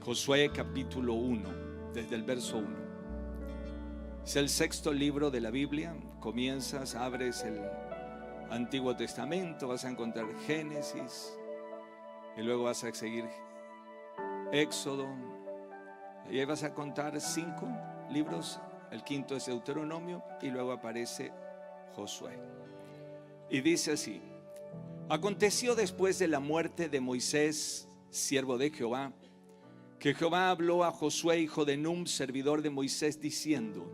Josué capítulo 1, desde el verso 1. Es el sexto libro de la Biblia. Comienzas, abres el Antiguo Testamento, vas a encontrar Génesis y luego vas a seguir Éxodo, y ahí vas a contar 5 libros. El quinto es Deuteronomio y luego aparece Josué. Y dice así: aconteció después de la muerte de Moisés, siervo de Jehová, que Jehová habló a Josué, hijo de Nun, servidor de Moisés, diciendo: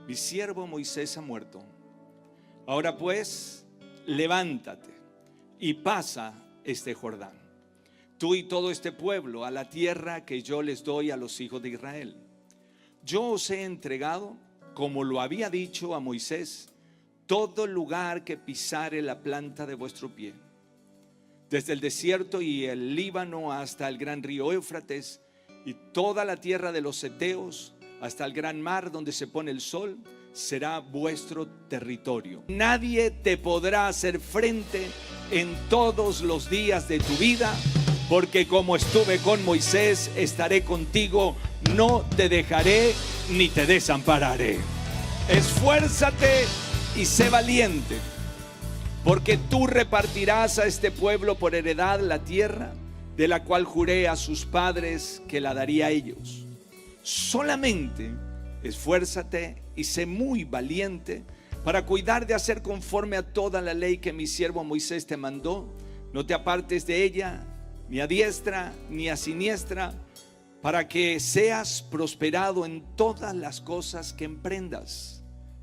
mi siervo Moisés ha muerto. Ahora pues, levántate y pasa este Jordán, tú y todo este pueblo, a la tierra que yo les doy a los hijos de Israel. Yo os he entregado, como lo había dicho a Moisés, todo lugar que pisare la planta de vuestro pie, desde el desierto y el Líbano hasta el gran río Éufrates, y toda la tierra de los heteos hasta el gran mar donde se pone el sol, será vuestro territorio. Nadie te podrá hacer frente en todos los días de tu vida, porque como estuve con Moisés, estaré contigo, no te dejaré ni te desampararé. Esfuérzate y sé valiente, porque tú repartirás a este pueblo por heredad la tierra de la cual juré a sus padres que la daría a ellos. Solamente esfuérzate y sé muy valiente para cuidar de hacer conforme a toda la ley que mi siervo Moisés te mandó. No te apartes de ella, ni a diestra ni a siniestra, para que seas prosperado en todas las cosas que emprendas.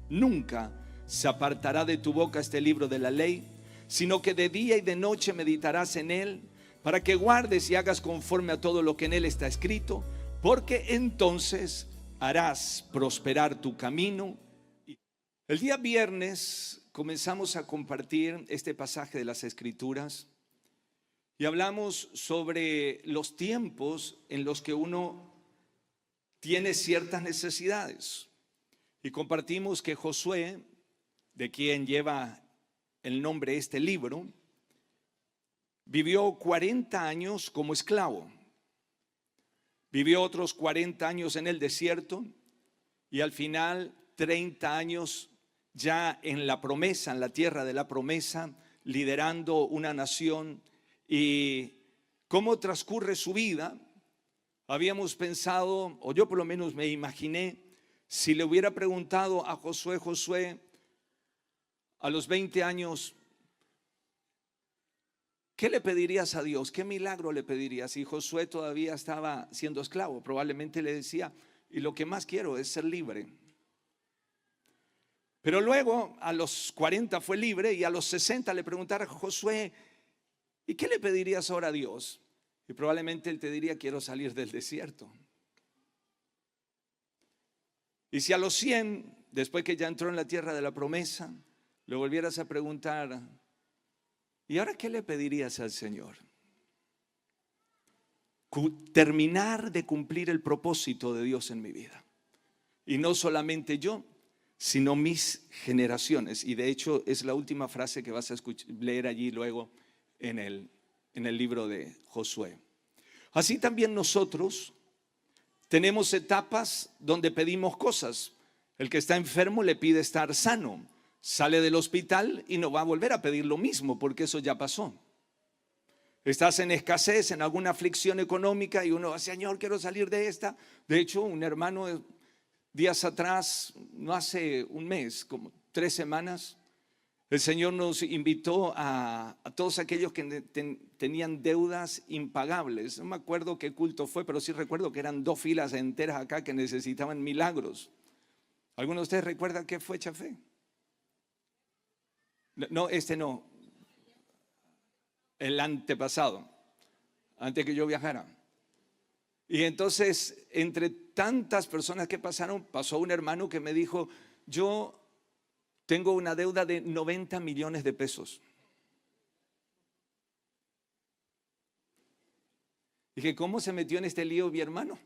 Nunca se apartará de tu boca este libro de la ley, sino que de día y de noche meditarás en él, para que guardes y hagas conforme a todo lo que en él está escrito, porque entonces harás prosperar tu camino. El día viernes comenzamos a compartir este pasaje de las Escrituras y hablamos sobre los tiempos en los que uno tiene ciertas necesidades. Y compartimos que Josué, de quien lleva el nombre este libro, vivió 40 años como esclavo. Vivió otros 40 años en el desierto y al final 30 años ya en la promesa, en la tierra de la promesa, liderando una nación. Y cómo transcurre su vida, habíamos pensado, o yo por lo menos me imaginé, si le hubiera preguntado a Josué: Josué, a los 20 años, ¿qué le pedirías a Dios? ¿Qué milagro le pedirías? Y Josué todavía estaba siendo esclavo. Probablemente le decía: y lo que más quiero es ser libre. Pero luego a los 40 fue libre, y a los 60 le preguntara a Josué: ¿y qué le pedirías ahora a Dios? Y probablemente él te diría: quiero salir del desierto. Y si a los 100, después que ya entró en la tierra de la promesa, le volvieras a preguntar: ¿y ahora qué le pedirías al Señor? Terminar de cumplir el propósito de Dios en mi vida. Y no solamente yo, sino mis generaciones. Y de hecho es la última frase que vas a leer allí luego en el libro de Josué. Así también nosotros tenemos etapas donde pedimos cosas. El que está enfermo le pide estar sano. Sale del hospital y no va a volver a pedir lo mismo, porque eso ya pasó. Estás en escasez, en alguna aflicción económica, y uno va: Señor, quiero salir de esta. De hecho, un hermano días atrás, no hace un mes, como 3 semanas, el Señor nos invitó a todos aquellos que tenían deudas impagables. No me acuerdo qué culto fue, pero sí recuerdo que eran 2 filas enteras acá que necesitaban milagros. ¿Alguno de ustedes recuerda qué fue, Chafé? No, no, el antepasado, antes que yo viajara. Y entonces, entre tantas personas que pasaron, pasó un hermano que me dijo: yo tengo una deuda de 90 millones de pesos. Dije: ¿cómo se metió en este lío mi hermano?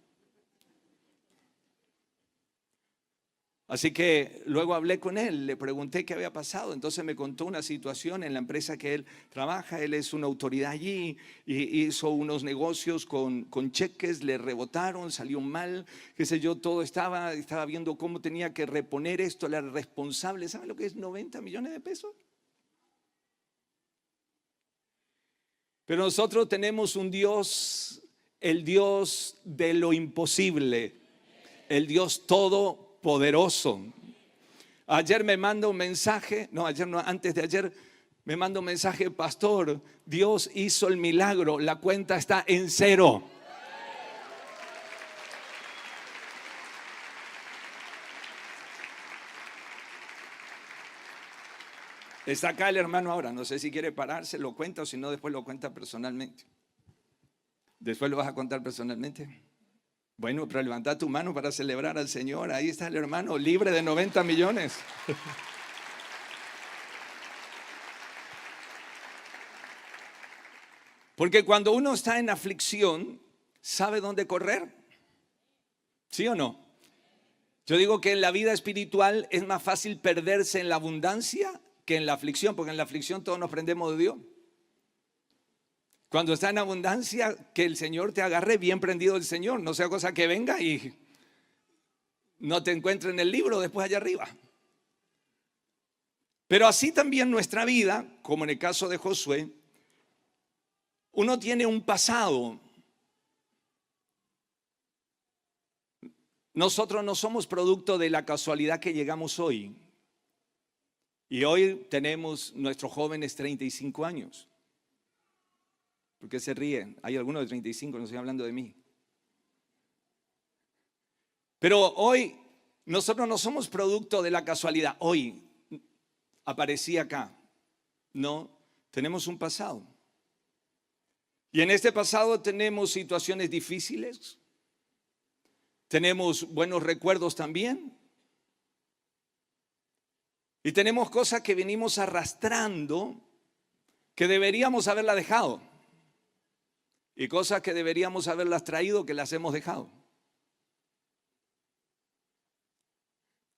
Así que luego hablé con él, le pregunté qué había pasado. Entonces me contó una situación en la empresa que él trabaja. Él es una autoridad allí y hizo unos negocios con cheques, le rebotaron, salió mal, qué sé yo, todo estaba viendo cómo tenía que reponer esto. Era responsable. ¿Sabe lo que es 90 millones de pesos? Pero nosotros tenemos un Dios, el Dios de lo imposible, el Dios todopoderoso. Ayer me manda un mensaje, no, ayer no, antes de ayer me manda un mensaje: pastor, Dios hizo el milagro, la cuenta está en cero. Está acá el hermano ahora, no sé si quiere pararse, lo cuenta, o si no después lo cuenta personalmente. ¿Después lo vas a contar personalmente? Bueno, pero levanta tu mano para celebrar al Señor. Ahí está el hermano, libre de 90 millones. Porque cuando uno está en aflicción, ¿sabe dónde correr? ¿Sí o no? Yo digo que en la vida espiritual es más fácil perderse en la abundancia que en la aflicción, porque en la aflicción todos nos prendemos de Dios. Cuando está en abundancia, que el Señor te agarre bien prendido del Señor, no sea cosa que venga y no te encuentre en el libro después allá arriba. Pero así también nuestra vida, como en el caso de Josué, uno tiene un pasado. Nosotros no somos producto de la casualidad que llegamos hoy. Y hoy tenemos nuestros jóvenes 35 años. ¿Por qué se ríen? Hay algunos de 35, no estoy hablando de mí. Pero hoy nosotros no somos producto de la casualidad. Hoy aparecí acá. No, tenemos un pasado. Y en este pasado tenemos situaciones difíciles. Tenemos buenos recuerdos también. Y tenemos cosas que venimos arrastrando que deberíamos haberla dejado. Y cosas que deberíamos haberlas traído que las hemos dejado.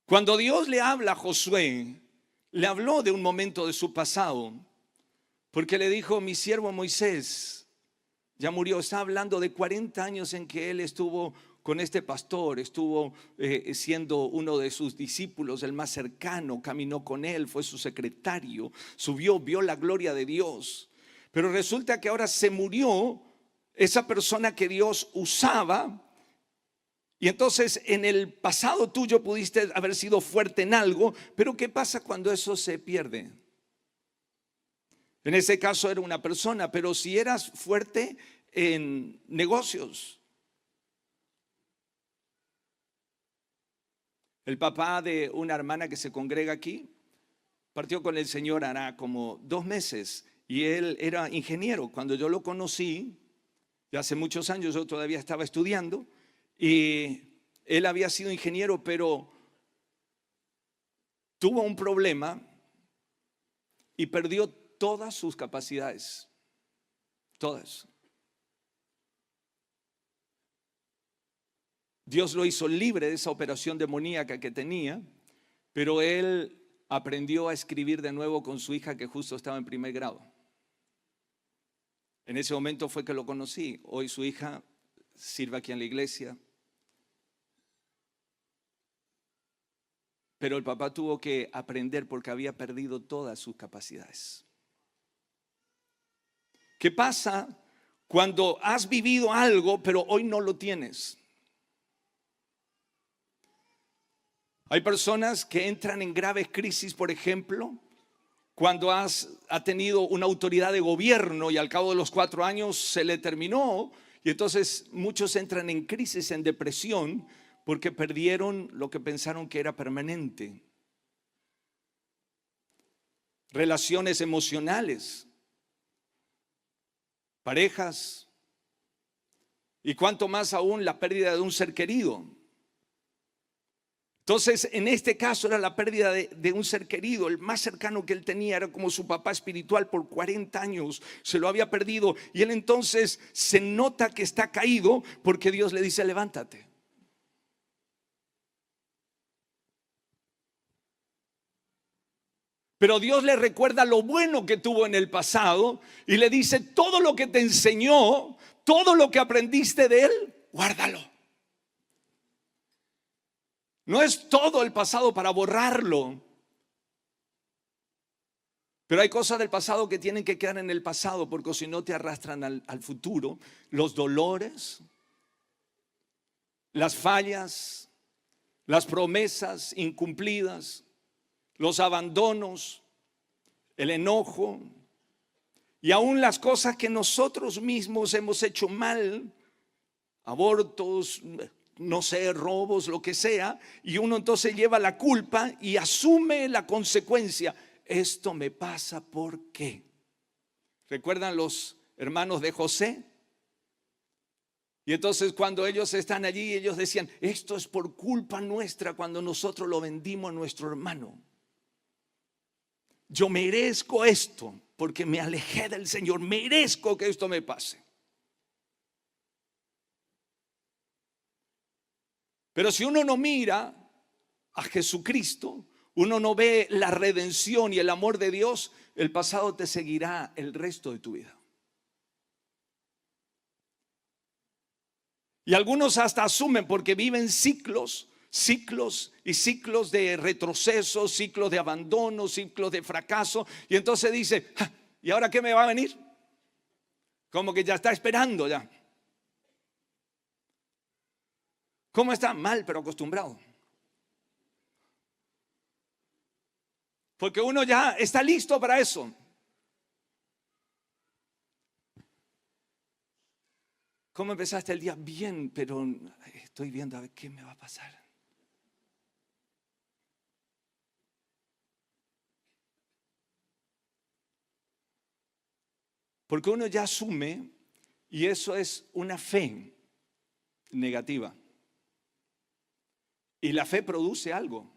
Cuando Dios le habla a Josué, le habló de un momento de su pasado, porque le dijo: mi siervo Moisés ya murió. Está hablando de 40 años en que él estuvo con este pastor, estuvo siendo uno de sus discípulos, el más cercano, caminó con él, fue su secretario, subió, vio la gloria de Dios. Pero resulta que ahora se murió esa persona que Dios usaba. Y entonces en el pasado tuyo pudiste haber sido fuerte en algo, pero ¿qué pasa cuando eso se pierde? En ese caso era una persona, pero si eras fuerte en negocios. El papá de una hermana que se congrega aquí partió con el Señor hará como 2 meses y él era ingeniero. Cuando yo lo conocí, de hace muchos años, yo todavía estaba estudiando y él había sido ingeniero, pero tuvo un problema y perdió todas sus capacidades, todas. Dios lo hizo libre de esa operación demoníaca que tenía, pero él aprendió a escribir de nuevo con su hija que justo estaba en primer grado. En ese momento fue que lo conocí. Hoy su hija sirve aquí en la iglesia. Pero el papá tuvo que aprender porque había perdido todas sus capacidades. ¿Qué pasa cuando has vivido algo pero hoy no lo tienes? Hay personas que entran en graves crisis, por ejemplo, cuando ha tenido una autoridad de gobierno y al cabo de los 4 años se le terminó, y entonces muchos entran en crisis, en depresión, porque perdieron lo que pensaron que era permanente. Relaciones emocionales, parejas, y cuanto más aún la pérdida de un ser querido. Entonces, en este caso era la pérdida de un ser querido. El más cercano que él tenía era como su papá espiritual. Por 40 años se lo había perdido. Y él entonces se nota que está caído porque Dios le dice: levántate. Pero Dios le recuerda lo bueno que tuvo en el pasado y le dice: todo lo que te enseñó, todo lo que aprendiste de él, guárdalo. No es todo el pasado para borrarlo, pero hay cosas del pasado que tienen que quedar en el pasado, porque si no te arrastran al futuro. Los dolores, las fallas, las promesas incumplidas, los abandonos, el enojo y aún las cosas que nosotros mismos hemos hecho mal, abortos, no sé, robos, lo que sea, y uno entonces lleva la culpa y asume la consecuencia. Esto me pasa, ¿por qué? ¿Recuerdan los hermanos de José? Y entonces cuando ellos están allí, ellos decían: esto es por culpa nuestra, cuando nosotros lo vendimos a nuestro hermano. Yo merezco esto porque me alejé del Señor, merezco que esto me pase. Pero si uno no mira a Jesucristo, uno no ve la redención y el amor de Dios, el pasado te seguirá el resto de tu vida. Y algunos hasta asumen, porque viven ciclos y ciclos de retroceso, ciclos de abandono, ciclos de fracaso. Y entonces dice: ¿y ahora qué me va a venir? Como que ya está esperando ya. ¿Cómo está? Mal, pero acostumbrado. Porque uno ya está listo para eso. ¿Cómo empezaste el día? Bien, pero estoy viendo a ver qué me va a pasar. Porque uno ya asume, y eso es una fe negativa. Y la fe produce algo.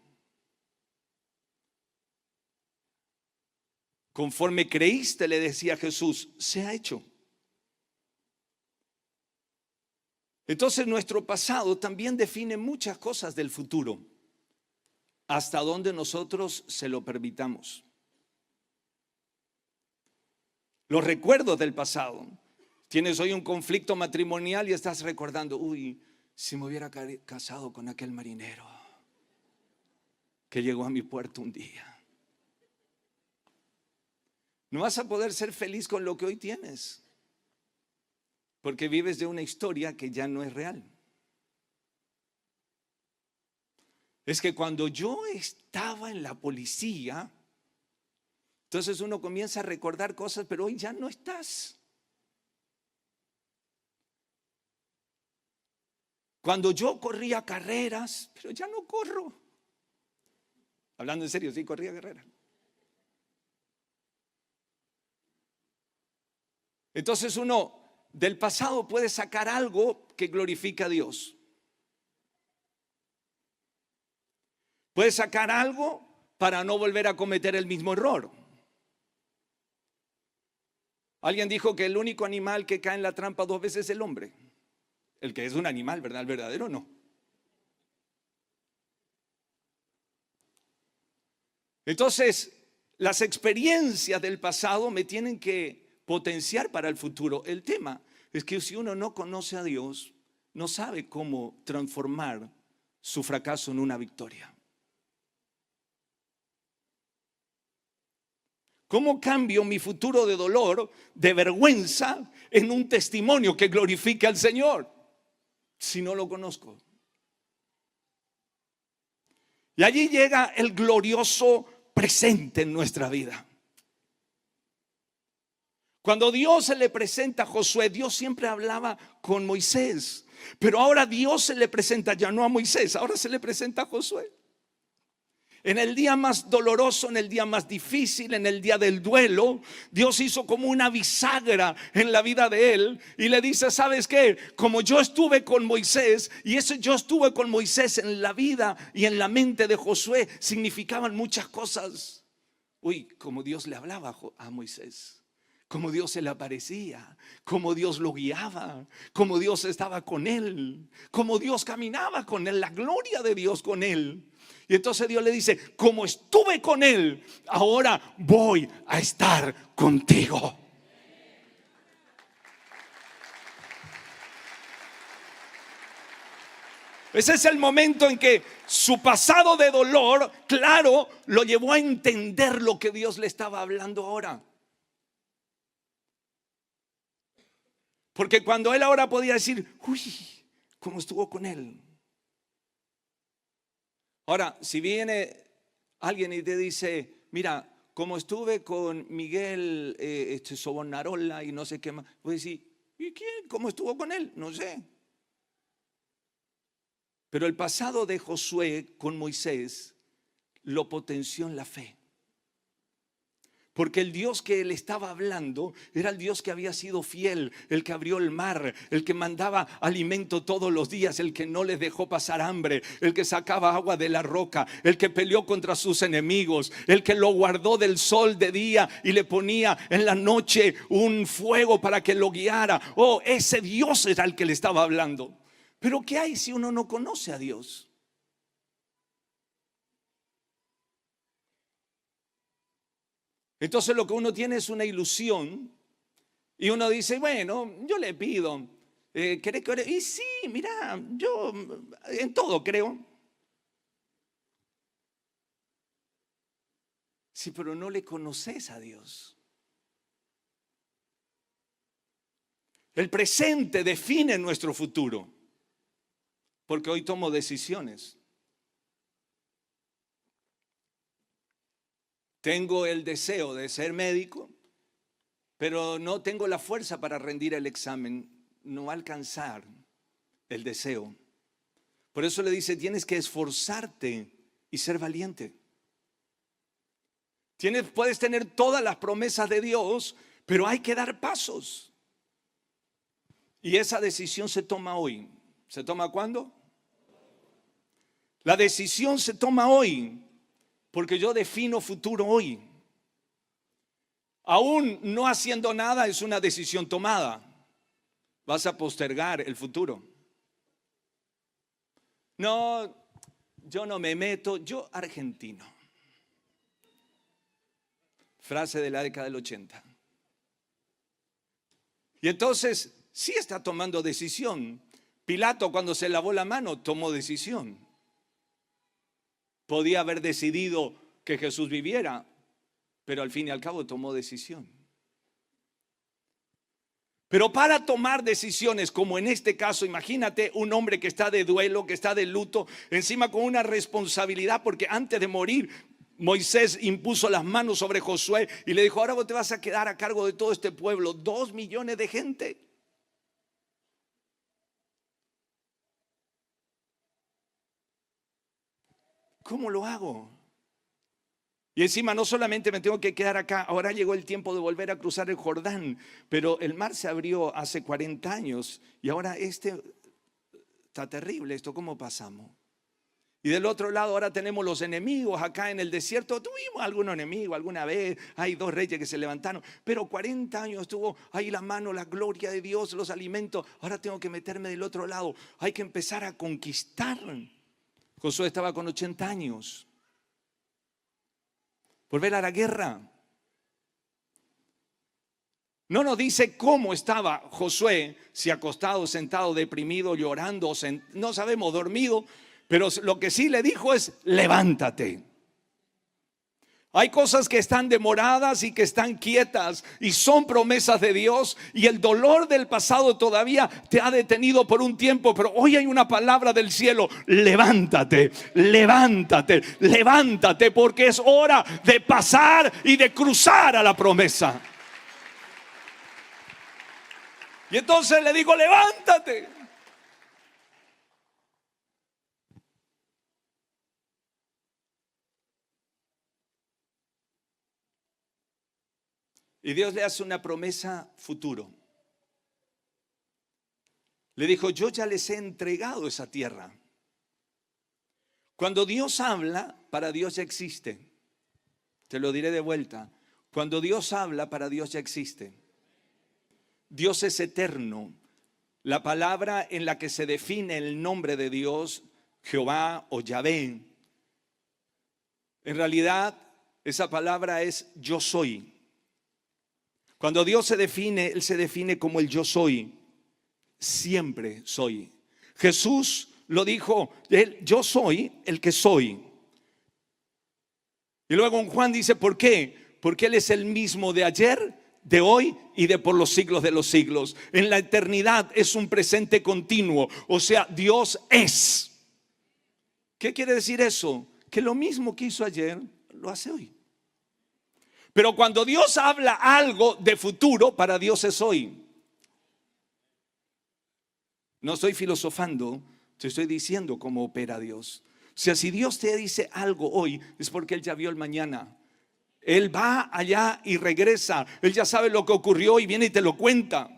Conforme creíste, le decía Jesús, se ha hecho. Entonces nuestro pasado también define muchas cosas del futuro, hasta donde nosotros se lo permitamos. Los recuerdos del pasado. Tienes hoy un conflicto matrimonial y estás recordando: uy, si me hubiera casado con aquel marinero que llegó a mi puerto un día. No vas a poder ser feliz con lo que hoy tienes, porque vives de una historia que ya no es real. Es que cuando yo estaba en la policía, entonces uno comienza a recordar cosas, pero hoy ya no estás. Cuando yo corría carreras, pero ya no corro. Hablando en serio, sí, corría carreras. Entonces uno del pasado puede sacar algo que glorifica a Dios. Puede sacar algo para no volver a cometer el mismo error. Alguien dijo que el único animal que cae en la trampa 2 veces es el hombre. El que es un animal, ¿verdad? El verdadero no. Entonces, las experiencias del pasado me tienen que potenciar para el futuro. El tema es que si uno no conoce a Dios, no sabe cómo transformar su fracaso en una victoria. ¿Cómo cambio mi futuro de dolor, de vergüenza, en un testimonio que glorifique al Señor si no lo conozco? Y allí llega el glorioso presente en nuestra vida. Cuando Dios se le presenta a Josué, Dios siempre hablaba con Moisés, pero ahora Dios se le presenta ya no a Moisés, ahora se le presenta a Josué. En el día más doloroso, en el día más difícil, en el día del duelo, Dios hizo como una bisagra en la vida de él y le dice: ¿sabes qué? Como yo estuve con Moisés, y eso yo estuve con Moisés en la vida y en la mente de Josué, significaban muchas cosas. Uy, como Dios le hablaba a Moisés, como Dios se le aparecía, como Dios lo guiaba, como Dios estaba con él, como Dios caminaba con él, la gloria de Dios con él. Y entonces Dios le dice, como estuve con él, ahora voy a estar contigo. Ese es el momento en que su pasado de dolor, claro, lo llevó a entender lo que Dios le estaba hablando ahora. Porque cuando él ahora podía decir, uy, ¿cómo estuvo con él? Ahora, si viene alguien y te dice, mira, como estuve con Miguel Sobonarola y no sé qué más, voy a decir, ¿y quién? ¿Cómo estuvo con él? No sé. Pero el pasado de Josué con Moisés lo potenció en la fe. Porque el Dios que él estaba hablando era el Dios que había sido fiel, el que abrió el mar, el que mandaba alimento todos los días, el que no les dejó pasar hambre, el que sacaba agua de la roca, el que peleó contra sus enemigos, el que lo guardó del sol de día y le ponía en la noche un fuego para que lo guiara. Oh, ese Dios era el que le estaba hablando. Pero ¿qué hay si uno no conoce a Dios? Entonces lo que uno tiene es una ilusión y uno dice, bueno, yo le pido, ¿querés que ore? Y sí, mira, yo en todo creo. Sí, pero no le conoces a Dios. El presente define nuestro futuro, porque hoy tomo decisiones. Tengo el deseo de ser médico, pero no tengo la fuerza para rendir el examen. No va a alcanzar el deseo. Por eso le dice, tienes que esforzarte y ser valiente. Puedes tener todas las promesas de Dios, pero hay que dar pasos. Y esa decisión se toma hoy. ¿Se toma cuándo? La decisión se toma hoy. Porque yo defino futuro hoy. Aún no haciendo nada es una decisión tomada. Vas a postergar el futuro. No, yo no me meto, yo argentino. Frase de la década del 80. Y entonces sí está tomando decisión. Pilato, cuando se lavó la mano, tomó decisión. Podía haber decidido que Jesús viviera, pero al fin y al cabo tomó decisión. Pero para tomar decisiones, como en este caso, imagínate un hombre que está de duelo, que está de luto, encima con una responsabilidad, porque antes de morir, Moisés impuso las manos sobre Josué y le dijo, ahora vos te vas a quedar a cargo de todo este pueblo, 2 millones de gente. ¿Cómo lo hago? Y encima no solamente me tengo que quedar acá, ahora llegó el tiempo de volver a cruzar el Jordán, pero el mar se abrió hace 40 años y ahora está terrible esto, ¿cómo pasamos? Y del otro lado ahora tenemos los enemigos acá en el desierto. Tuvimos algunos enemigos alguna vez, hay 2 reyes que se levantaron, pero 40 años estuvo ahí la mano, la gloria de Dios, los alimentos. Ahora tengo que meterme del otro lado, hay que empezar a conquistar. Josué estaba con 80 años. Volver a la guerra. No nos dice cómo estaba Josué, si acostado, sentado, deprimido, llorando, no sabemos, dormido, pero lo que sí le dijo es, levántate. Hay cosas que están demoradas y que están quietas y son promesas de Dios, y el dolor del pasado todavía te ha detenido por un tiempo, pero hoy hay una palabra del cielo: levántate, levántate, levántate, porque es hora de pasar y de cruzar a la promesa. Y entonces le digo, levántate. Y Dios le hace una promesa futuro. Le dijo, yo ya les he entregado esa tierra. Cuando Dios habla, para Dios ya existe. Te lo diré de vuelta. Cuando Dios habla, para Dios ya existe. Dios es eterno. La palabra en la que se define el nombre de Dios, Jehová o Yahvé, En realidad, esa palabra es yo soy. Cuando Dios se define, Él se define como el yo soy. Siempre soy. Jesús lo dijo, yo soy el que soy. Y luego en Juan dice, ¿por qué? Porque Él es el mismo de ayer, de hoy y de por los siglos de los siglos. En la eternidad es un presente continuo. O sea, Dios es. ¿Qué quiere decir eso? Que lo mismo que hizo ayer, lo hace hoy. Pero cuando Dios habla algo de futuro, para Dios es hoy. No estoy filosofando, te estoy diciendo cómo opera Dios. O sea, si Dios te dice algo hoy, es porque Él ya vio el mañana. Él va allá y regresa. Él ya sabe lo que ocurrió y viene y te lo cuenta.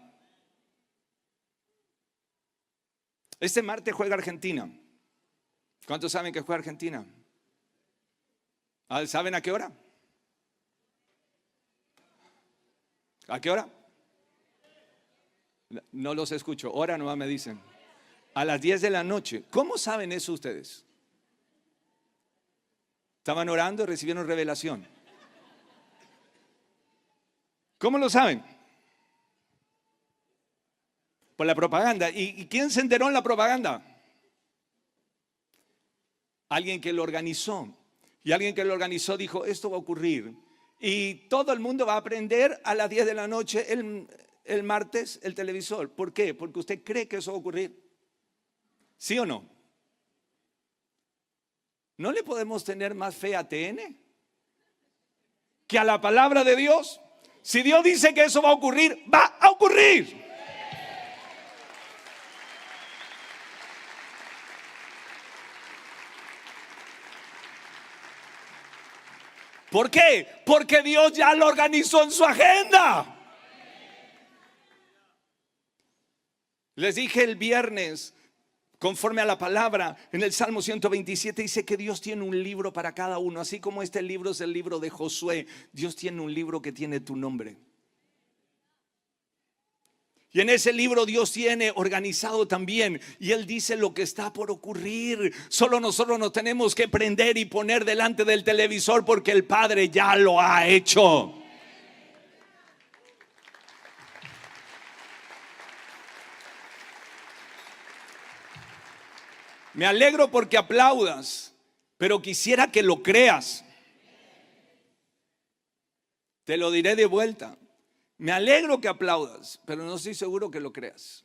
Este martes juega Argentina. ¿Cuántos saben que juega Argentina? ¿Saben a qué hora? ¿A qué hora? No los escucho. Hora nomás me dicen. A las 10 de la noche. ¿Cómo saben eso ustedes? Estaban orando y recibieron revelación. ¿Cómo lo saben? Por la propaganda. ¿Y quién se enteró en la propaganda? Alguien que lo organizó. Y alguien que lo organizó dijo, esto va a ocurrir. Y todo el mundo va a aprender a las 10 de la noche el martes el televisor. ¿Por qué? Porque usted cree que eso va a ocurrir. ¿Sí o no? ¿No le podemos tener más fe a TN que a la palabra de Dios? Si Dios dice que eso va a ocurrir, va a ocurrir. ¿Por qué? Porque Dios ya lo organizó en su agenda. Les dije el viernes, conforme a la palabra, en el Salmo 127 dice que Dios tiene un libro para cada uno. Así como este libro es el libro de Josué, Dios tiene un libro que tiene tu nombre. Y en ese libro Dios tiene organizado también. Y Él dice lo que está por ocurrir. Solo nosotros nos tenemos que prender y poner delante del televisor porque el Padre ya lo ha hecho. Me alegro porque aplaudas, pero quisiera que lo creas. Te lo diré de vuelta. Me alegro que aplaudas, pero no estoy seguro que lo creas.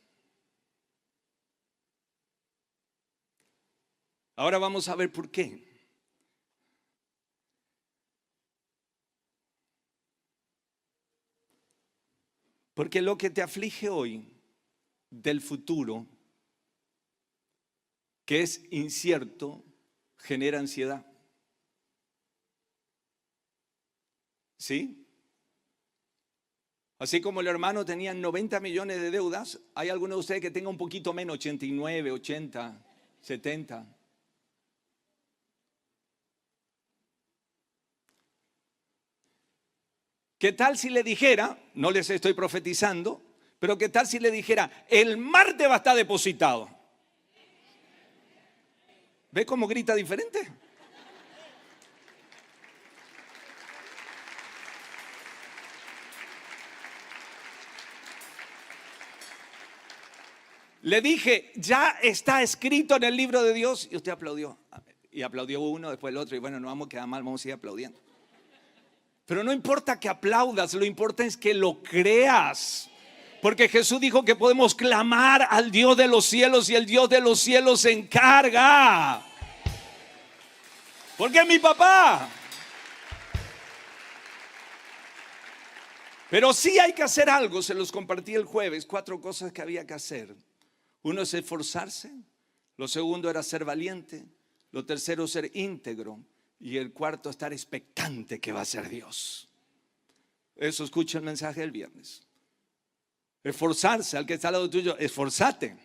Ahora vamos a ver por qué. Porque lo que te aflige hoy del futuro, que es incierto, genera ansiedad. ¿Sí? Así como el hermano tenía 90 millones de deudas, hay algunos de ustedes que tengan un poquito menos, 89, 80, 70. ¿Qué tal si le dijera, no les estoy profetizando, pero qué tal si le dijera, el martes va a estar depositado? ¿Ve cómo grita diferente? Le dije, ya está escrito en el libro de Dios. Y usted aplaudió. Y aplaudió uno, después el otro. Y bueno, no vamos a quedar mal, vamos a seguir aplaudiendo. Pero no importa que aplaudas, lo importante es que lo creas. Porque Jesús dijo que podemos clamar al Dios de los cielos y el Dios de los cielos se encarga. Porque es mi papá. Pero sí hay que hacer algo. Se los compartí el jueves, 4 cosas que había que hacer. Uno es esforzarse, lo segundo era ser valiente, lo tercero ser íntegro y el cuarto estar expectante que va a ser Dios. Eso escucha el mensaje del viernes. Esforzarse, al que está al lado tuyo, esforzate.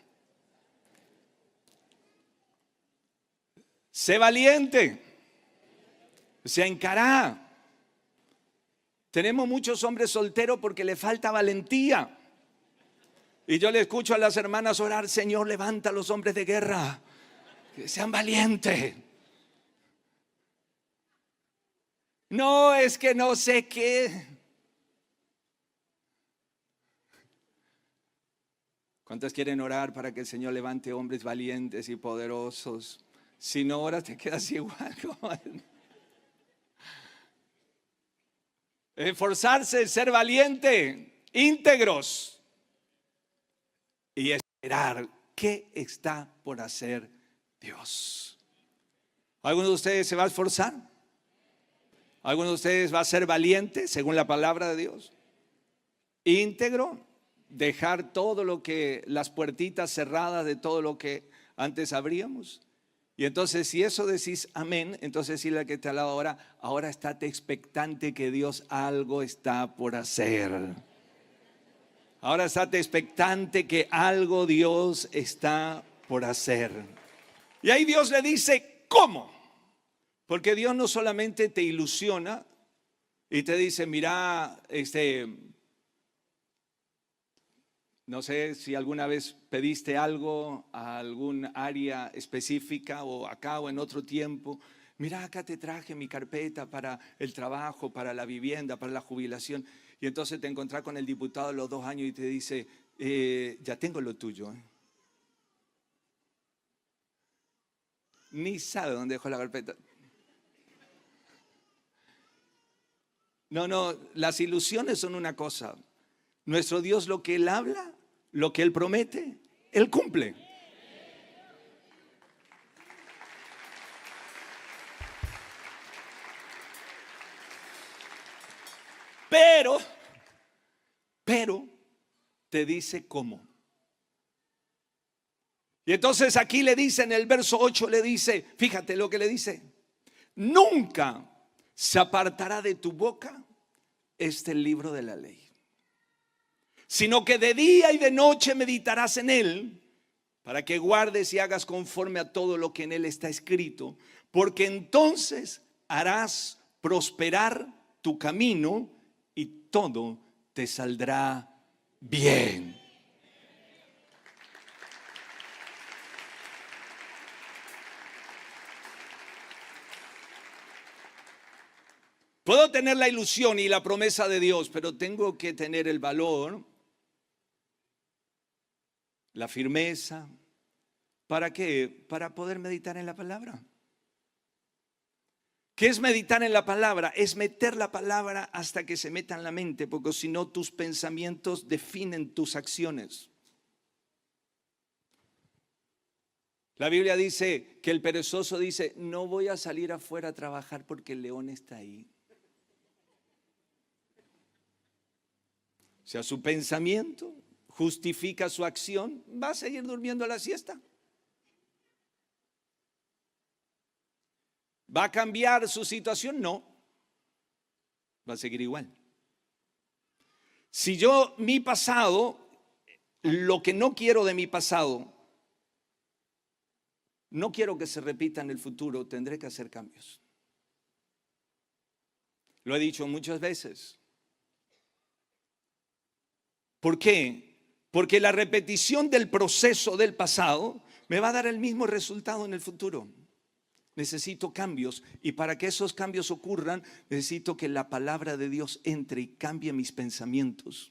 Sé valiente, se encará. Tenemos muchos hombres solteros porque le falta valentía. Y yo le escucho a las hermanas orar, Señor, levanta a los hombres de guerra, que sean valientes. No, es que no sé qué. ¿Cuántos quieren orar para que el Señor levante hombres valientes y poderosos? Si no oras te quedas igual. Esforzarse, ser valiente, íntegros y esperar qué está por hacer Dios. ¿Alguno de ustedes se va a esforzar? ¿Alguno de ustedes va a ser valiente según la palabra de Dios? Íntegro, dejar todo lo que, las puertitas cerradas de todo lo que antes abríamos. Y entonces si eso decís amén, entonces decirle al que está al lado ahora estate expectante que Dios algo está por hacer. Ahora estate expectante que algo Dios está por hacer. Y ahí Dios le dice, ¿cómo? Porque Dios no solamente te ilusiona y te dice, mira, no sé si alguna vez pediste algo a algún área específica o acá o en otro tiempo. Mira, acá te traje mi carpeta para el trabajo, para la vivienda, para la jubilación. Y entonces te encontrás con el diputado de los 2 años y te dice, ya tengo lo tuyo. Ni sabe dónde dejó la carpeta. No, las ilusiones son una cosa. Nuestro Dios, lo que Él habla, lo que Él promete, Él cumple. Pero te dice cómo. Y entonces aquí le dice en el verso 8, le dice, fíjate lo que le dice, nunca se apartará de tu boca este libro de la ley, sino que de día y de noche meditarás en él, para que guardes y hagas conforme a todo lo que en él está escrito, porque entonces harás prosperar tu camino y todo te saldrá bien. Puedo tener la ilusión y la promesa de Dios, pero tengo que tener el valor, la firmeza. ¿Para qué? Para poder meditar en la palabra. ¿Qué es meditar en la palabra? Es meter la palabra hasta que se meta en la mente, porque si no tus pensamientos definen tus acciones. La Biblia dice que el perezoso dice, no voy a salir afuera a trabajar porque el león está ahí. O sea, su pensamiento justifica su acción, va a seguir durmiendo a la siesta. ¿Va a cambiar su situación? No, va a seguir igual. Si yo, mi pasado, lo que no quiero de mi pasado, no quiero que se repita en el futuro, tendré que hacer cambios. Lo he dicho muchas veces. ¿Por qué? Porque la repetición del proceso del pasado me va a dar el mismo resultado en el futuro. Necesito cambios, y para que esos cambios ocurran necesito que la palabra de Dios entre y cambie mis pensamientos.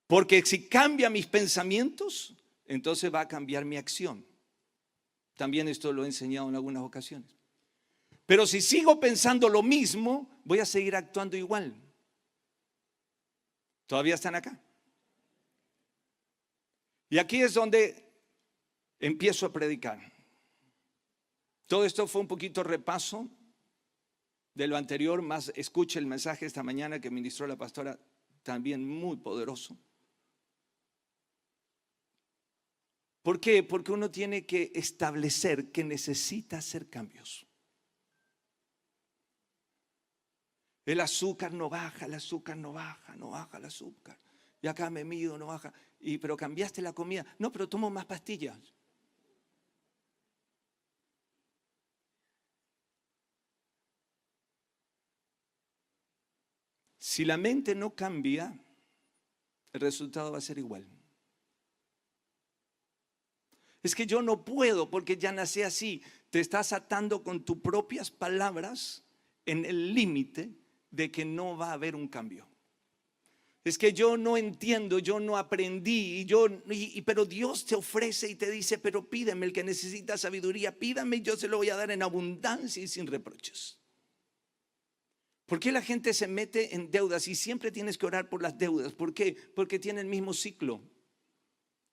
Porque si cambia mis pensamientos, entonces va a cambiar mi acción. También esto lo he enseñado en algunas ocasiones. Pero si sigo pensando lo mismo, voy a seguir actuando igual. ¿Todavía están acá? Y aquí es donde empiezo a predicar. Todo esto fue un poquito repaso de lo anterior, más escuche el mensaje esta mañana que ministró la pastora, también muy poderoso. ¿Por qué? Porque uno tiene que establecer que necesita hacer cambios. El azúcar no baja, el azúcar no baja, no baja el azúcar. Y acá me mido, no baja. Pero cambiaste la comida. No, pero tomo más pastillas. Si la mente no cambia, el resultado va a ser igual. Es que yo no puedo porque ya nací así. Te estás atando con tus propias palabras en el límite de que no va a haber un cambio. Es que yo no entiendo, yo no aprendí, pero Dios te ofrece y te dice, pero pídeme, el que necesita sabiduría, pídame y yo se lo voy a dar en abundancia y sin reproches. ¿Por qué la gente se mete en deudas y siempre tienes que orar por las deudas? ¿Por qué? Porque tiene el mismo ciclo.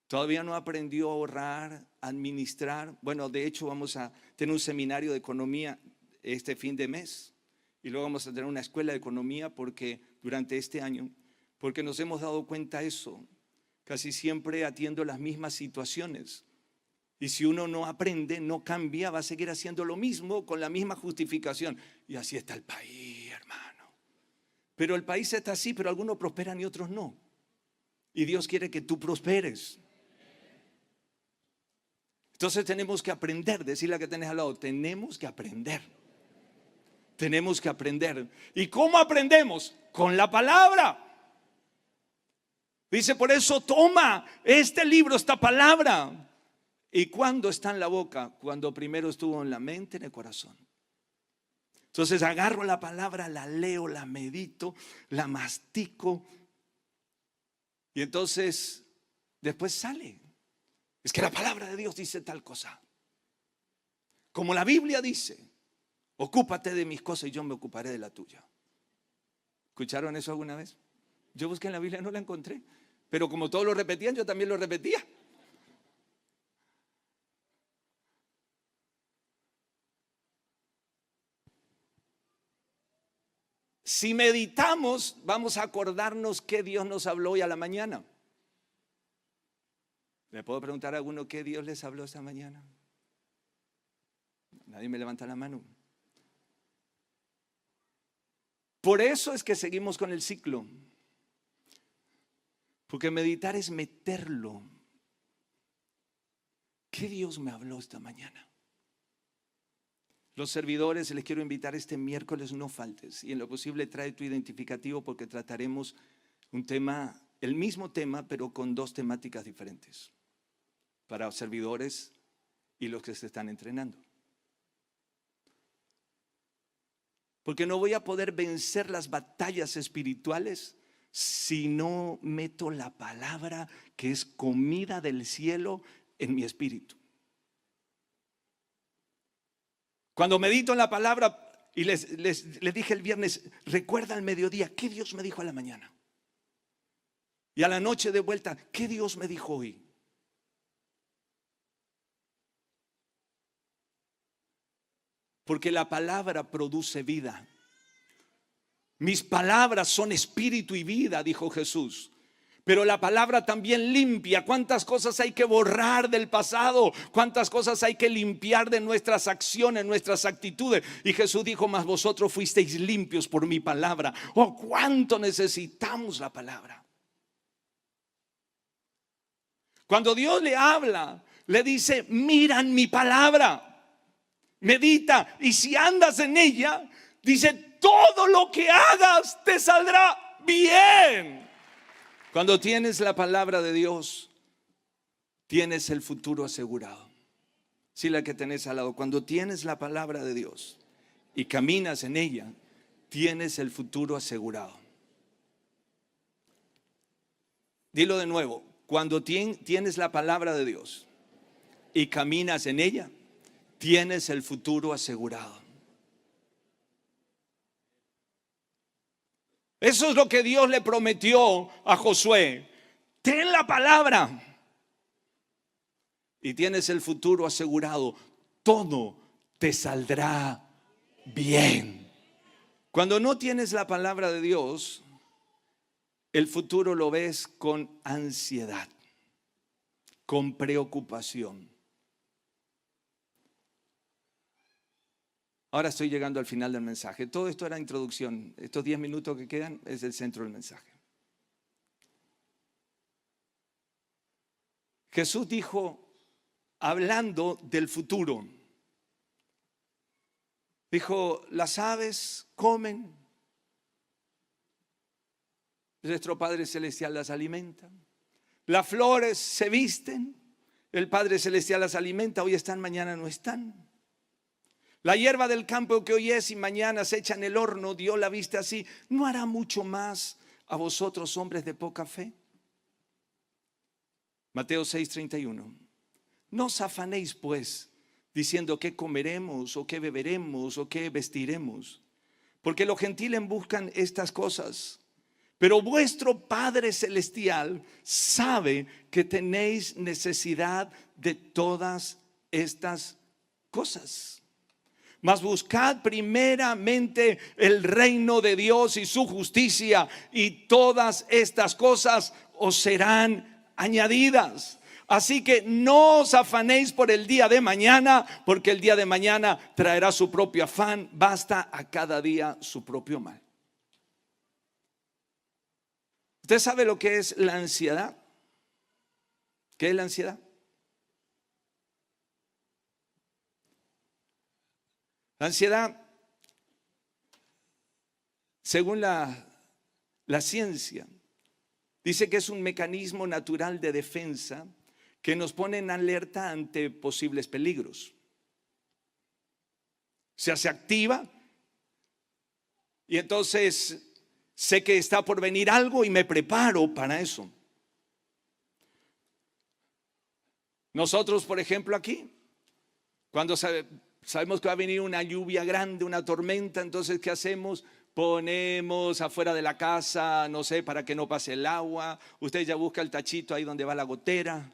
Todavía no aprendió a ahorrar, a administrar. Bueno, de hecho vamos a tener un seminario de economía este fin de mes y luego vamos a tener una escuela de economía porque durante este año, porque nos hemos dado cuenta de eso. Casi siempre atiendo las mismas situaciones. Y si uno no aprende, no cambia, va a seguir haciendo lo mismo con la misma justificación. Y así está el país, hermano. Pero el país está así, pero algunos prosperan y otros no. Y Dios quiere que tú prosperes. Entonces tenemos que aprender, decirle a que tenés al lado, tenemos que aprender. Tenemos que aprender. ¿Y cómo aprendemos? Con la palabra. Dice, por eso toma este libro, esta palabra. ¿Y cuándo está en la boca? Cuando primero estuvo en la mente, en el corazón. Entonces agarro la palabra, la leo, la medito, la mastico. Y entonces después sale. Es que la palabra de Dios dice tal cosa. Como la Biblia dice, ocúpate de mis cosas y yo me ocuparé de la tuya. ¿Escucharon eso alguna vez? Yo busqué en la Biblia, no la encontré. Pero como todos lo repetían, yo también lo repetía. Si meditamos, vamos a acordarnos que Dios nos habló hoy a la mañana. ¿Le puedo preguntar a alguno qué Dios les habló esta mañana? Nadie me levanta la mano. Por eso es que seguimos con el ciclo. Porque meditar es meterlo. ¿Qué Dios me habló esta mañana? Los servidores, les quiero invitar este miércoles, no faltes. Y en lo posible trae tu identificativo porque trataremos un tema, el mismo tema, pero con dos temáticas diferentes. Para los servidores y los que se están entrenando. Porque no voy a poder vencer las batallas espirituales si no meto la palabra que es comida del cielo en mi espíritu. Cuando medito en la palabra y les dije el viernes, recuerda al mediodía, ¿qué Dios me dijo a la mañana? Y a la noche de vuelta, ¿qué Dios me dijo hoy? Porque la palabra produce vida. Mis palabras son espíritu y vida, dijo Jesús. Pero la palabra también limpia. ¿Cuántas cosas hay que borrar del pasado? ¿Cuántas cosas hay que limpiar de nuestras acciones, nuestras actitudes? Y Jesús dijo, mas vosotros fuisteis limpios por mi palabra. Oh, cuánto necesitamos la palabra. Cuando Dios le habla, le dice, mira mi palabra. Medita, y si andas en ella, dice, todo lo que hagas te saldrá bien. Cuando tienes la palabra de Dios, tienes el futuro asegurado. Sí, la que tenés al lado. Cuando tienes la palabra de Dios y caminas en ella, tienes el futuro asegurado. Dilo de nuevo. Cuando tienes la palabra de Dios y caminas en ella, tienes el futuro asegurado. Eso es lo que Dios le prometió a Josué. Ten la palabra y tienes el futuro asegurado. Todo te saldrá bien. Cuando no tienes la palabra de Dios, el futuro lo ves con ansiedad, con preocupación. Ahora estoy llegando al final del mensaje. Todo esto era introducción. Estos 10 minutos que quedan es el centro del mensaje. Jesús dijo, hablando del futuro, dijo, las aves comen, nuestro Padre Celestial las alimenta, las flores se visten, El Padre Celestial las alimenta, hoy están, mañana no están. La hierba del campo que hoy es y mañana se echa en el horno, Dios la viste así, ¿no hará mucho más a vosotros, hombres de poca fe? Mateo 6:31. No os afanéis pues, diciendo qué comeremos o qué beberemos o qué vestiremos, porque los gentiles buscan estas cosas. Pero vuestro Padre Celestial sabe que tenéis necesidad de todas estas cosas. Mas buscad primeramente el reino de Dios y su justicia, y todas estas cosas os serán añadidas. Así que no os afanéis por el día de mañana, porque el día de mañana traerá su propio afán. Basta a cada día su propio mal. ¿Usted sabe lo que es la ansiedad? ¿Qué es la ansiedad? La ansiedad, según la ciencia, dice que es un mecanismo natural de defensa que nos pone en alerta ante posibles peligros. O sea, se activa y entonces sé que está por venir algo y me preparo para eso. Nosotros, por ejemplo, aquí, cuando sabemos que va a venir una lluvia grande, una tormenta, entonces ¿qué hacemos? Ponemos afuera de la casa, no sé, para que no pase el agua. Usted ya busca el tachito ahí donde va la gotera,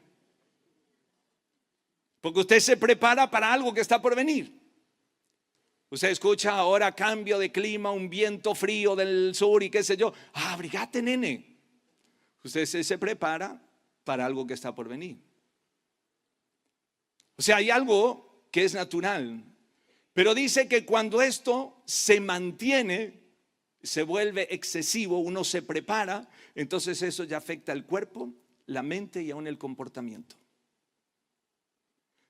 porque usted se prepara para algo que está por venir. Usted escucha ahora cambio de clima, un viento frío del sur y qué sé yo. Abrigate, nene. Usted se prepara para algo que está por venir. O sea, hay algo que es natural, pero dice que cuando esto se mantiene, se vuelve excesivo, uno se prepara, entonces eso ya afecta el cuerpo, la mente y aún el comportamiento.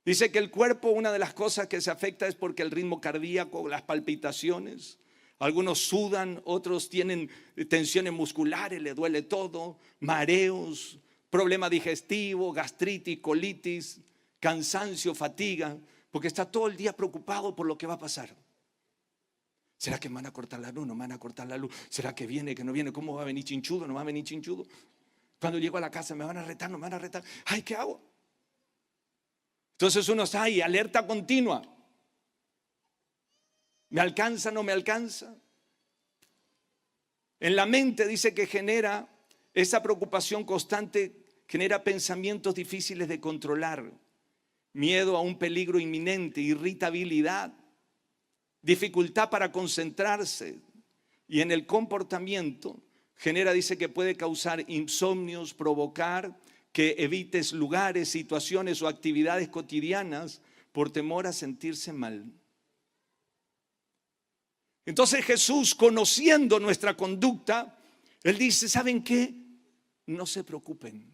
Dice que el cuerpo, una de las cosas que se afecta es porque el ritmo cardíaco, las palpitaciones, algunos sudan, otros tienen tensiones musculares, le duele todo, mareos, problema digestivo, gastritis, colitis, cansancio, fatiga, porque está todo el día preocupado por lo que va a pasar. ¿Será que me van a cortar la luz? ¿No me van a cortar la luz? ¿Será que viene, que no viene? ¿Cómo va a venir chinchudo? ¿No va a venir chinchudo? Cuando llego a la casa, ¿me van a retar? ¿No me van a retar? Ay, ¿qué hago? Entonces uno está ahí, alerta continua. ¿Me alcanza? ¿No me alcanza? En la mente dice que genera esa preocupación constante, genera pensamientos difíciles de controlar, miedo a un peligro inminente, irritabilidad, dificultad para concentrarse, y en el comportamiento genera, dice que puede causar insomnios, provocar que evites lugares, situaciones o actividades cotidianas por temor a sentirse mal. Entonces Jesús, conociendo nuestra conducta, Él dice, ¿saben qué? No se preocupen,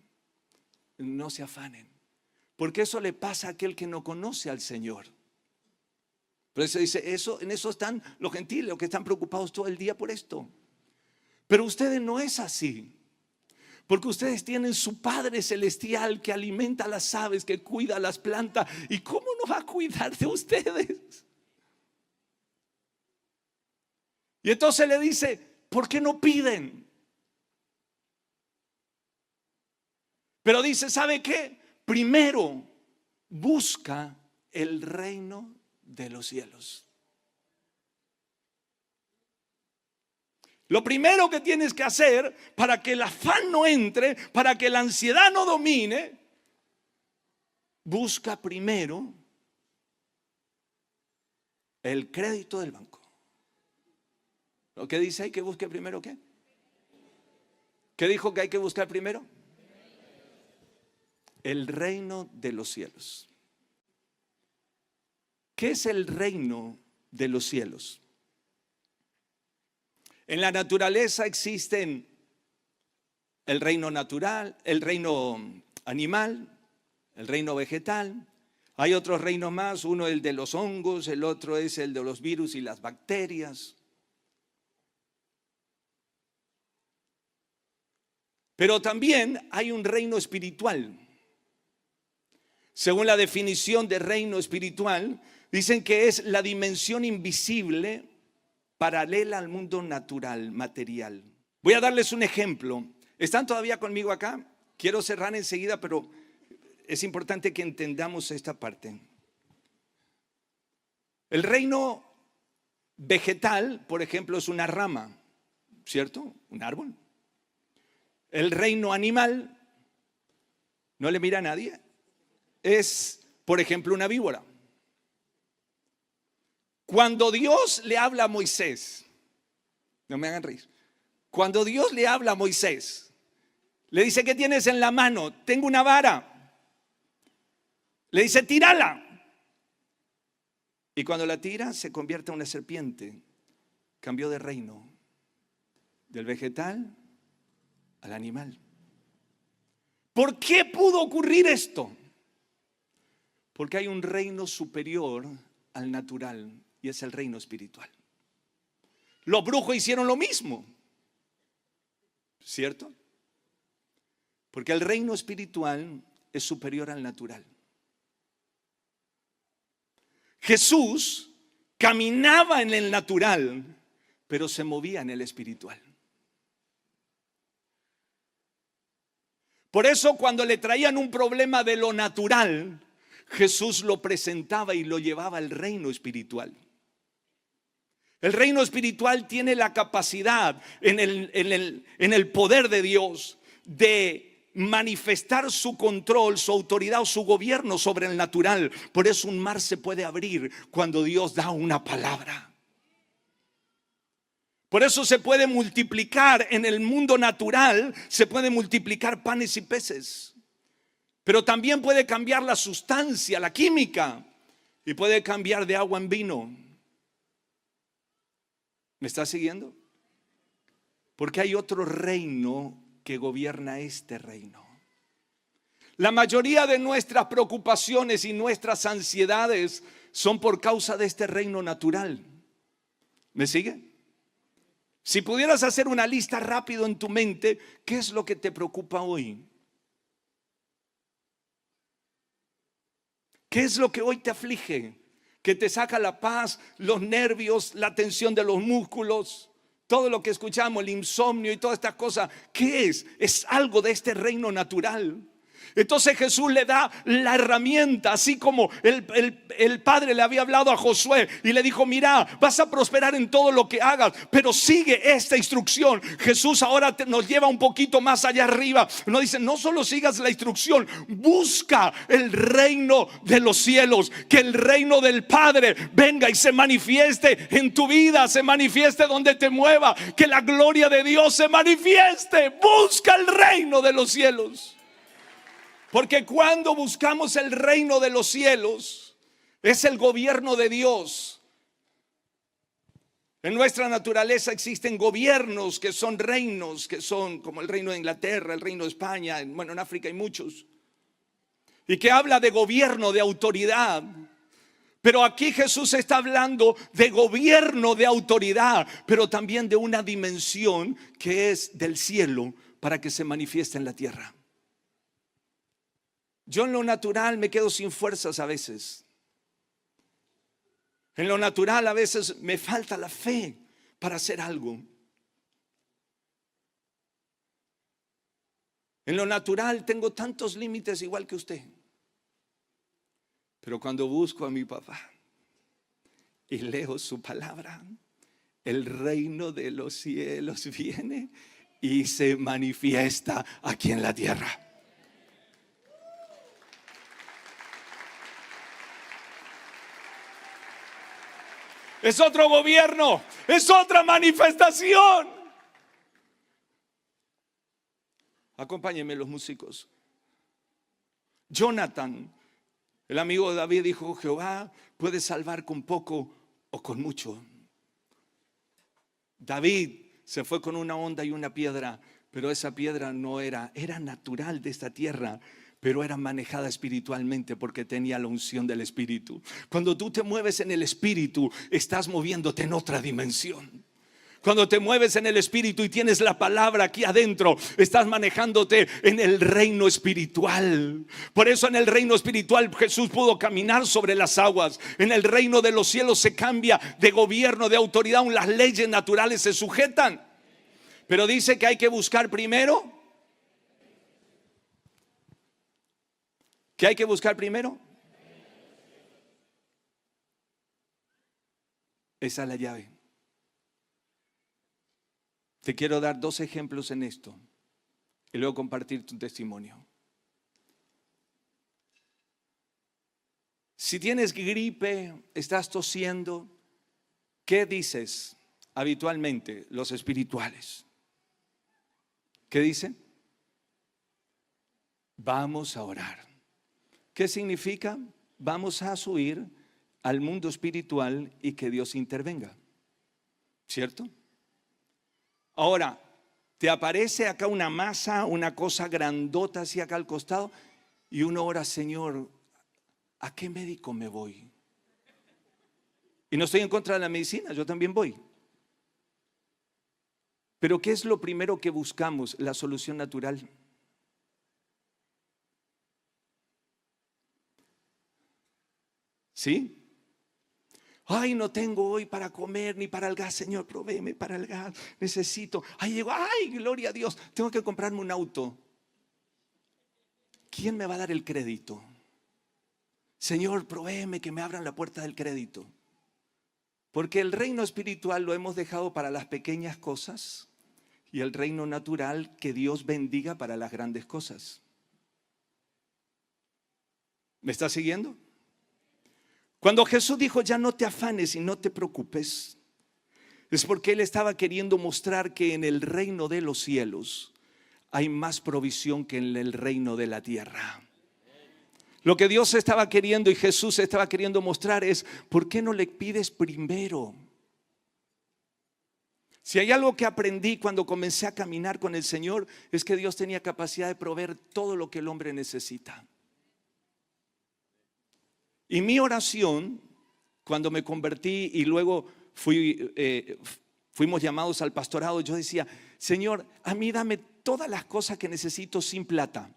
no se afanen, porque eso le pasa a aquel que no conoce al Señor. Por eso dice, en eso están los gentiles, los que están preocupados todo el día por esto. Pero ustedes no es así. Porque ustedes tienen su Padre Celestial que alimenta a las aves, que cuida a las plantas. ¿Y cómo no va a cuidar de ustedes? Y entonces le dice, ¿por qué no piden? Pero dice, ¿sabe qué? Primero busca el reino de los cielos. Lo primero que tienes que hacer para que el afán no entre, para que la ansiedad no domine, busca primero el crédito del banco. ¿Lo que dice ahí que busque primero qué? ¿Qué dijo que hay que buscar primero? El reino de los cielos. ¿Qué es el reino de los cielos? En la naturaleza existen el reino natural, el reino animal, el reino vegetal. Hay otros reinos más, uno el de los hongos, el otro es el de los virus y las bacterias. Pero también hay un reino espiritual. según la definición de reino espiritual, dicen que es la dimensión invisible paralela al mundo natural, material. Voy a darles un ejemplo. ¿Están todavía conmigo acá? Quiero cerrar enseguida, pero es importante que entendamos esta parte. El reino vegetal, por ejemplo, es una rama, ¿cierto? Un árbol. El reino animal, no le mira a nadie, es, por ejemplo, una víbora. Cuando Dios le habla a Moisés, no me hagan reír, cuando Dios le habla a Moisés, le dice: ¿qué tienes en la mano? Tengo una vara. Le dice: tírala. Y cuando la tira, se convierte en una serpiente. Cambió de reino, del vegetal al animal. ¿Por qué pudo ocurrir esto? Porque hay un reino superior al natural, y es el reino espiritual. Los brujos hicieron lo mismo, ¿cierto? Porque el reino espiritual es superior al natural. Jesús caminaba en el natural, pero se movía en el espiritual. Por eso, cuando le traían un problema de lo natural, Jesús lo presentaba y lo llevaba al reino espiritual. El reino espiritual tiene la capacidad en el poder de Dios de manifestar su control, su autoridad o su gobierno sobre el natural. Por eso un mar se puede abrir cuando Dios da una palabra. Por eso se puede multiplicar en el mundo natural, se puede multiplicar panes y peces. Pero también puede cambiar la sustancia, la química, y puede cambiar de agua en vino. ¿Me está siguiendo? Porque hay otro reino que gobierna este reino. La mayoría de nuestras preocupaciones y nuestras ansiedades son por causa de este reino natural. ¿Me sigue? Si pudieras hacer una lista rápido en tu mente, ¿qué es lo que te preocupa hoy? ¿Qué es lo que hoy te aflige? Que te saca la paz, los nervios, la tensión de los músculos, todo lo que escuchamos, el insomnio y todas estas cosas. ¿Qué es? Es algo de este reino natural. Entonces Jesús le da la herramienta, así como el Padre le había hablado a Josué y le dijo: mira, vas a prosperar en todo lo que hagas, pero sigue esta instrucción. Jesús ahora nos lleva un poquito más allá arriba. Nos dice: no solo sigas la instrucción, busca el reino de los cielos, que el reino del Padre venga y se manifieste en tu vida, se manifieste donde te mueva, que la gloria de Dios se manifieste. Busca el reino de los cielos. Porque cuando buscamos el reino de los cielos, es el gobierno de Dios. En nuestra naturaleza existen gobiernos que son reinos, que son como el reino de Inglaterra, el reino de España, bueno, en África hay muchos. Y que habla de gobierno, de autoridad. Pero aquí Jesús está hablando de gobierno, de autoridad, pero también de una dimensión que es del cielo para que se manifieste en la tierra. Yo en lo natural me quedo sin fuerzas a veces. En lo natural a veces me falta la fe para hacer algo. En lo natural tengo tantos límites igual que usted. Pero cuando busco a mi papá y leo su palabra, el reino de los cielos viene y se manifiesta aquí en la tierra. Es otro gobierno, es otra manifestación. Acompáñenme los músicos. Jonathan, el amigo de David, dijo: Jehová puede salvar con poco o con mucho. David se fue con una honda y una piedra, pero esa piedra no era natural de esta tierra, pero era manejada espiritualmente porque tenía la unción del Espíritu. Cuando tú te mueves en el Espíritu, estás moviéndote en otra dimensión. Cuando te mueves en el Espíritu y tienes la palabra aquí adentro, estás manejándote en el reino espiritual. Por eso en el reino espiritual Jesús pudo caminar sobre las aguas. En el reino de los cielos se cambia de gobierno, de autoridad, aún las leyes naturales se sujetan. Pero dice que hay que buscar primero. ¿Qué hay que buscar primero? Esa es la llave. Te quiero dar 2 ejemplos en esto y luego compartir tu testimonio. Si tienes gripe, estás tosiendo, ¿qué dices habitualmente los espirituales? ¿Qué dicen? Vamos a orar. ¿Qué significa? Vamos a subir al mundo espiritual y que Dios intervenga. ¿Cierto? Ahora, te aparece acá una masa, una cosa grandota así acá al costado, y uno ora, Señor, ¿a qué médico me voy? Y no estoy en contra de la medicina, yo también voy. Pero ¿qué es lo primero que buscamos? La solución natural. ¿Sí? Ay, no tengo hoy para comer ni para el gas, Señor, provéeme para el gas, necesito. Ay, llego, ay, gloria a Dios, tengo que comprarme un auto. ¿Quién me va a dar el crédito? Señor, provéeme que me abran la puerta del crédito. Porque el reino espiritual lo hemos dejado para las pequeñas cosas y el reino natural que Dios bendiga para las grandes cosas. ¿Me está siguiendo? Cuando Jesús dijo ya no te afanes y no te preocupes, es porque Él estaba queriendo mostrar que en el reino de los cielos hay más provisión que en el reino de la tierra. Lo que Dios estaba queriendo y Jesús estaba queriendo mostrar es, ¿por qué no le pides primero? Si hay algo que aprendí cuando comencé a caminar con el Señor, es que Dios tenía capacidad de proveer todo lo que el hombre necesita. Y mi oración, cuando me convertí y luego fuimos llamados al pastorado, yo decía, Señor, a mí dame todas las cosas que necesito sin plata.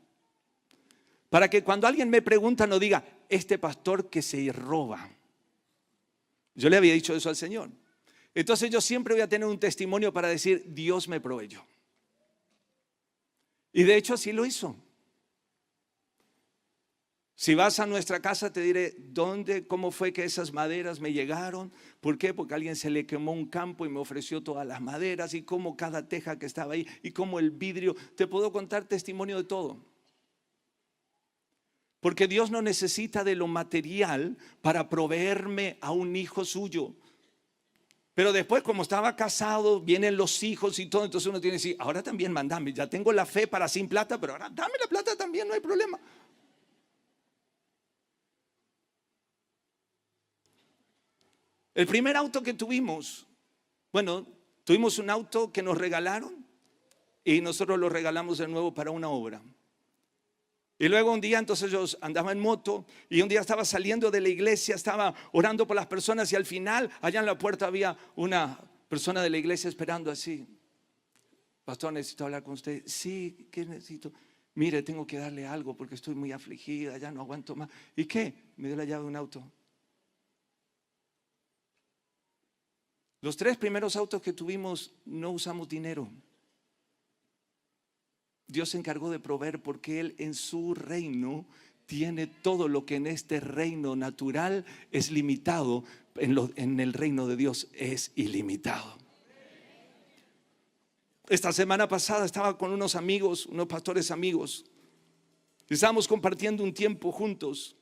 Para que cuando alguien me pregunta no diga, este pastor que se roba. Yo le había dicho eso al Señor. Entonces yo siempre voy a tener un testimonio para decir, Dios me proveyó. Y de hecho así lo hizo. Si vas a nuestra casa te diré cómo fue que esas maderas me llegaron. ¿Por qué? Porque a alguien se le quemó un campo y me ofreció todas las maderas, y cómo cada teja que estaba ahí, y cómo el vidrio. Te puedo contar testimonio de todo. Porque Dios no necesita de lo material para proveerme a un hijo suyo. Pero después, como estaba casado, vienen los hijos y todo, entonces uno tiene que decir, ahora también mandame, ya tengo la fe para sin plata, pero ahora dame la plata también, no hay problema. El primer auto que tuvimos, tuvimos un auto que nos regalaron y nosotros lo regalamos de nuevo para una obra. Y luego un día, entonces yo andaba en moto y un día estaba saliendo de la iglesia, estaba orando por las personas y al final, allá en la puerta había una persona de la iglesia esperando así. Pastor, necesito hablar con usted. Sí, ¿qué necesito? Mire, tengo que darle algo porque estoy muy afligida, ya no aguanto más. ¿Y qué? Me dio la llave de un auto. Los 3 primeros autos que tuvimos no usamos dinero. Dios se encargó de proveer porque Él en su reino tiene todo lo que en este reino natural es limitado. En el reino de Dios es ilimitado. Esta semana pasada estaba con unos amigos, unos pastores amigos. Estábamos compartiendo un tiempo juntos.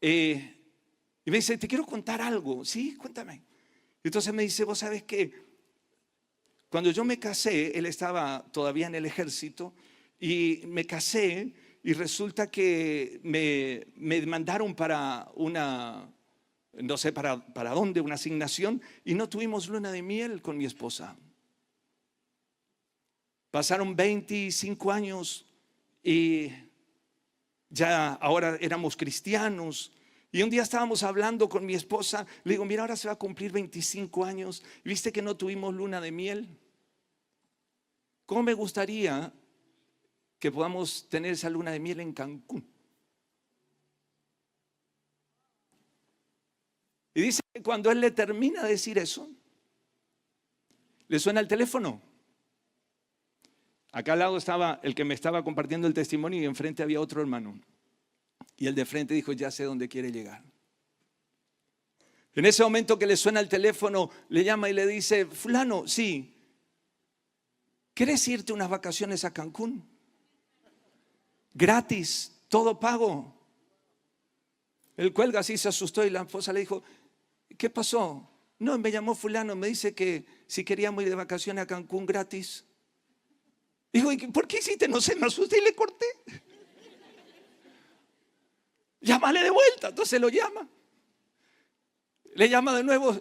Y me dice, te quiero contar algo. Sí, cuéntame. Entonces me dice, vos sabés que cuando yo me casé, él estaba todavía en el ejército y me casé y resulta que me mandaron para una, no sé para dónde, una asignación y no tuvimos luna de miel con mi esposa. Pasaron 25 años y ya ahora éramos cristianos Y un día estábamos hablando con mi esposa. Le digo, mira, ahora se va a cumplir 25 años. ¿Viste que no tuvimos luna de miel? ¿Cómo me gustaría que podamos tener esa luna de miel en Cancún? Y dice que cuando él le termina de decir eso, le suena el teléfono. Acá al lado estaba el que me estaba compartiendo el testimonio y enfrente había otro hermano. Y el de frente dijo, ya sé dónde quiere llegar. En ese momento que le suena el teléfono, le llama y le dice, fulano, sí, ¿quieres irte unas vacaciones a Cancún? Gratis, todo pago. Él cuelga así, se asustó y la esposa le dijo, ¿qué pasó? No, me llamó fulano, me dice que si queríamos ir de vacaciones a Cancún gratis. Dijo, ¿y por qué hiciste? No sé, me asusté y le corté. Llámale de vuelta. Entonces lo llama. Le llama de nuevo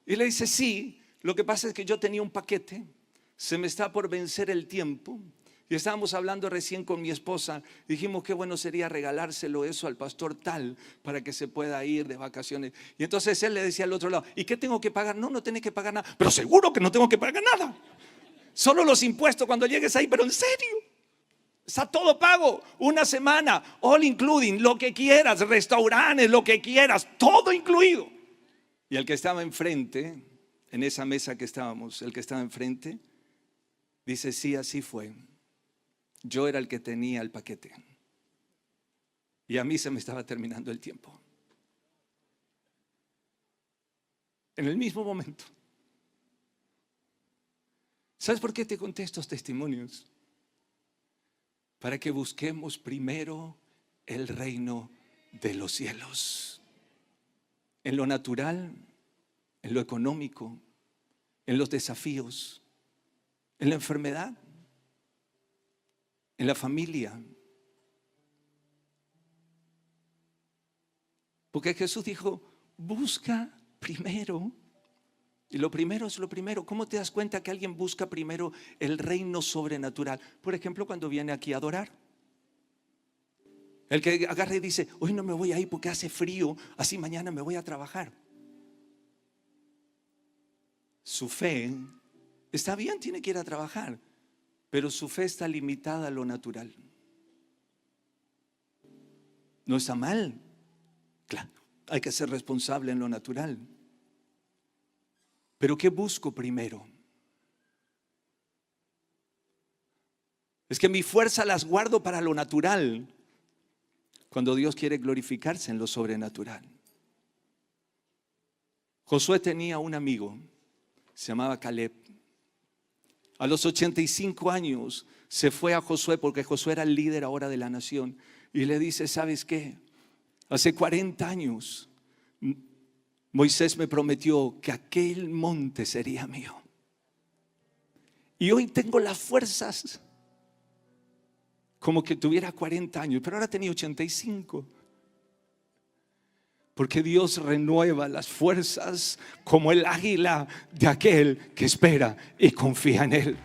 y le dice, sí, lo que pasa es que yo tenía un paquete, se me está por vencer el tiempo. Y estábamos hablando recién con mi esposa. Dijimos qué bueno sería regalárselo eso al pastor tal para que se pueda ir de vacaciones. Y entonces él le decía al otro lado, ¿y qué tengo que pagar? No, no tenés que pagar nada. Pero seguro que no tengo que pagar nada. Solo los impuestos cuando llegues ahí. Pero en serio, está todo pago. Una semana, all including, lo que quieras, restaurantes, lo que quieras, todo incluido. Y el que estaba enfrente, en esa mesa que estábamos, el que estaba enfrente, dice, sí, así fue. Yo era el que tenía el paquete y a mí se me estaba terminando el tiempo. En el mismo momento. ¿Sabes por qué te conté estos testimonios? Para que busquemos primero el reino de los cielos. En lo natural, en lo económico, en los desafíos, en la enfermedad, en la familia. Porque Jesús dijo, busca primero. Y lo primero es lo primero. ¿Cómo te das cuenta que alguien busca primero el reino sobrenatural? Por ejemplo, cuando viene aquí a adorar. El que agarra y dice, hoy no me voy a ir porque hace frío, así mañana me voy a trabajar. Su fe está bien, tiene que ir a trabajar, pero su fe está limitada a lo natural. No está mal, claro, hay que ser responsable en lo natural. Pero ¿qué busco primero? Es que mi fuerza las guardo para lo natural, cuando Dios quiere glorificarse en lo sobrenatural. Josué tenía un amigo, se llamaba Caleb. A los 85 años se fue a Josué, porque Josué era el líder ahora de la nación, y le dice, ¿sabes qué? Hace 40 años Moisés me prometió que aquel monte sería mío. Y hoy tengo las fuerzas como que tuviera 40 años, pero ahora tenía 85. Porque Dios renueva las fuerzas como el águila de aquel que espera y confía en Él.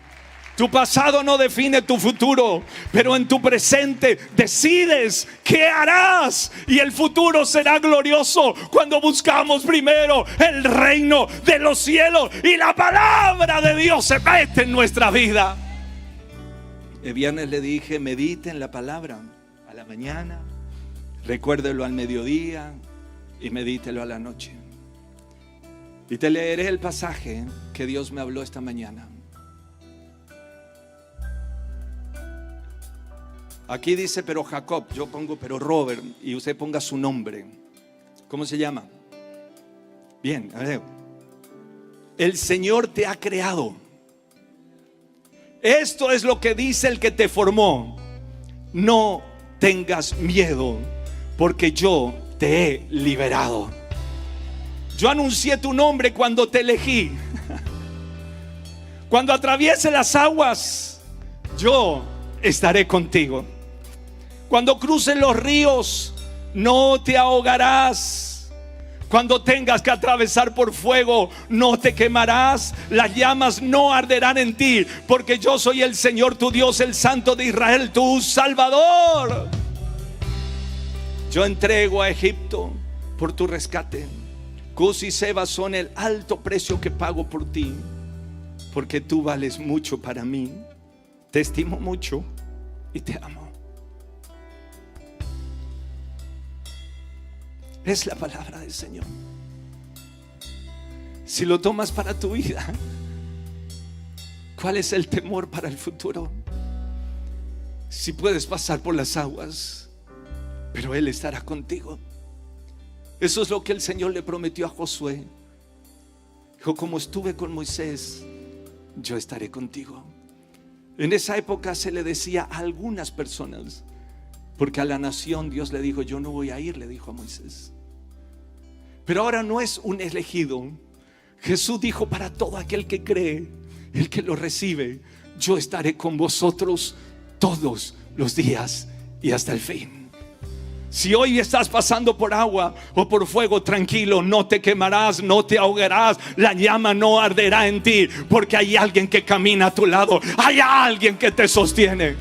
Tu pasado no define tu futuro, pero en tu presente decides qué harás. Y el futuro será glorioso cuando buscamos primero el reino de los cielos y la palabra de Dios se mete en nuestra vida. El viernes le dije, medite en la palabra a la mañana, recuérdelo al mediodía y medítelo a la noche. Y te leeré el pasaje que Dios me habló esta mañana. Aquí dice, pero Jacob, yo pongo pero Robert y usted ponga su nombre. ¿Cómo se llama? Bien, a ver. El Señor te ha creado. Esto es lo que dice el que te formó. No tengas miedo, porque yo te he liberado. Yo anuncié tu nombre cuando te elegí. Cuando atraviese las aguas, yo estaré contigo. Cuando cruces los ríos, no te ahogarás. Cuando tengas que atravesar por fuego, no te quemarás. Las llamas no arderán en ti, porque yo soy el Señor tu Dios, el Santo de Israel, tu Salvador. Yo entrego a Egipto por tu rescate. Cus y Seba son el alto precio que pago por ti, porque tú vales mucho para mí. Te estimo mucho y te amo. Es la palabra del Señor. Si lo tomas para tu vida, ¿cuál es el temor para el futuro? Si puedes pasar por las aguas, pero Él estará contigo. Eso es lo que el Señor le prometió a Josué. Dijo: como estuve con Moisés, yo estaré contigo. En esa época se le decía a algunas personas, porque a la nación Dios le dijo: yo no voy a ir, le dijo a Moisés. Pero ahora no es un elegido. Jesús dijo: para todo aquel que cree, el que lo recibe, yo estaré con vosotros todos los días y hasta el fin. Si hoy estás pasando por agua o por fuego, tranquilo, no te quemarás, no te ahogarás, la llama no arderá en ti, porque hay alguien que camina a tu lado, hay alguien que te sostiene.